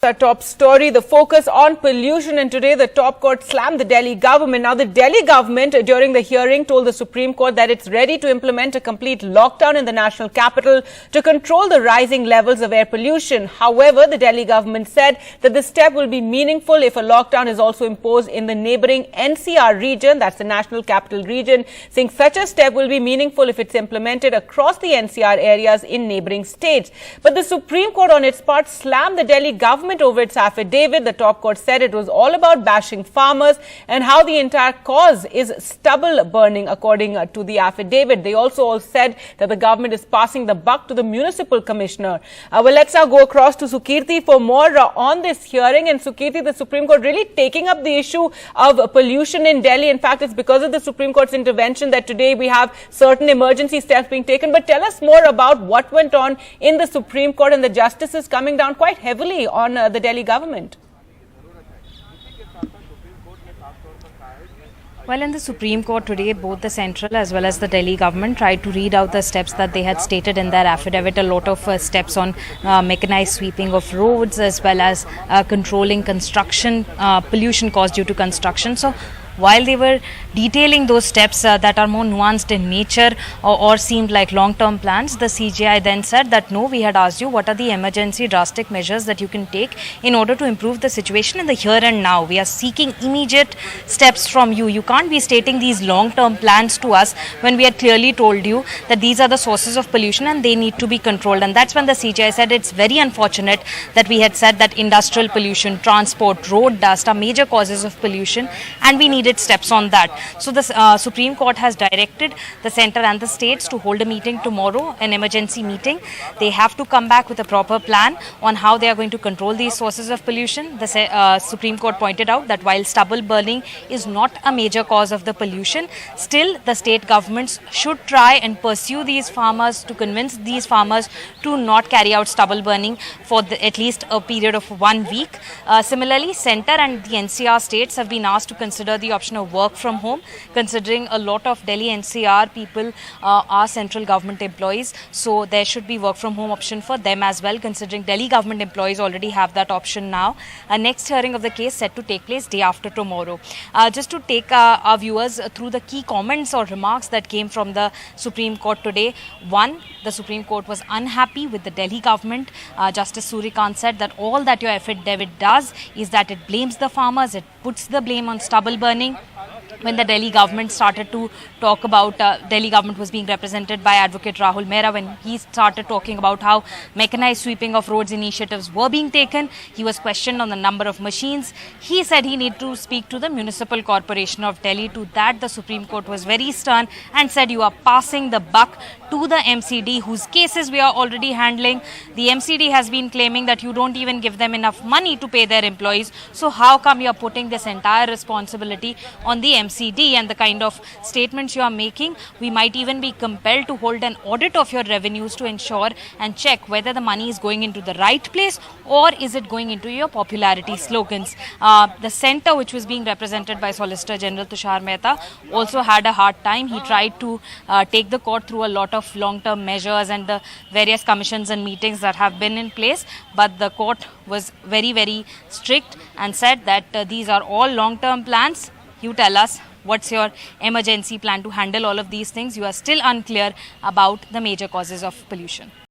Our top story, the focus on pollution, and today the top court slammed the Delhi government. Now the Delhi government during the hearing told the Supreme Court that it's ready to implement a complete lockdown in the national capital to control the rising levels of air pollution. However, the Delhi government said that the step will be meaningful if a lockdown is also imposed in the neighbouring NCR region, that's the National Capital Region, saying such a step will be meaningful if it's implemented across the NCR areas in neighbouring states. But the Supreme Court on its part slammed the Delhi government over its affidavit. The top court said it was all about bashing farmers and how the entire cause is stubble burning, according to the affidavit. They also all said that the government is passing the buck to the municipal commissioner. Well, let's now go across to Sukirti for more on this hearing. And Sukirti, the Supreme Court really taking up the issue of pollution in Delhi. In fact, it's because of the Supreme Court's intervention that today we have certain emergency steps being taken. But tell us more about what went on in the Supreme Court and the justices coming down quite heavily on the Delhi government. Well, in the Supreme Court today, both the central as well as the Delhi government tried to read out the steps that they had stated in their affidavit. A lot of steps on mechanized sweeping of roads as well as controlling construction, pollution caused due to construction. So while they were detailing those steps that are more nuanced in nature or seemed like long-term plans, the CJI then said that no, we had asked you what are the emergency drastic measures that you can take in order to improve the situation in the here and now. We are seeking immediate steps from you. You can't be stating these long-term plans to us when we had clearly told you that these are the sources of pollution and they need to be controlled. And that's when the CJI said it's very unfortunate that we had said that industrial pollution, transport, road dust are major causes of pollution and we needed steps on that. So the Supreme Court has directed the centre and the states to hold a meeting tomorrow, an emergency meeting. They have to come back with a proper plan on how they are going to control these sources of pollution. The Supreme Court pointed out that while stubble burning is not a major cause of the pollution, still the state governments should try and pursue these farmers, to convince these farmers to not carry out stubble burning for at least a period of 1 week. Similarly, centre and the NCR states have been asked to consider the option of work from home, considering a lot of Delhi NCR people are central government employees, so there should be work from home option for them as well, considering Delhi government employees already have that option now. Next hearing of the case set to take place day after tomorrow. Just to take our viewers through the key comments or remarks that came from the Supreme Court today. One, the Supreme Court was unhappy with the Delhi government. Justice Surikant said that all that your affidavit does is that it blames the farmers, it puts the blame on stubble burning. When the Delhi government started to talk about, Delhi government was being represented by Advocate Rahul Mehra, when he started talking about how mechanized sweeping of roads initiatives were being taken, he was questioned on the number of machines. He said he needed to speak to the Municipal Corporation of Delhi. To that, the Supreme Court was very stern and said you are passing the buck to the MCD, whose cases we are already handling. The MCD has been claiming that you don't even give them enough money to pay their employees. So how come you are putting this entire responsibility on the MCD? And the kind of statements you are making, we might even be compelled to hold an audit of your revenues to ensure and check whether the money is going into the right place or is it going into your popularity slogans. The centre, which was being represented by Solicitor General Tushar Mehta, also had a hard time. He tried to take the court through a lot of long-term measures and the various commissions and meetings that have been in place, but the court was very, very strict and said that these are all long-term plans. You tell us what's your emergency plan to handle all of these things. You are still unclear about the major causes of pollution.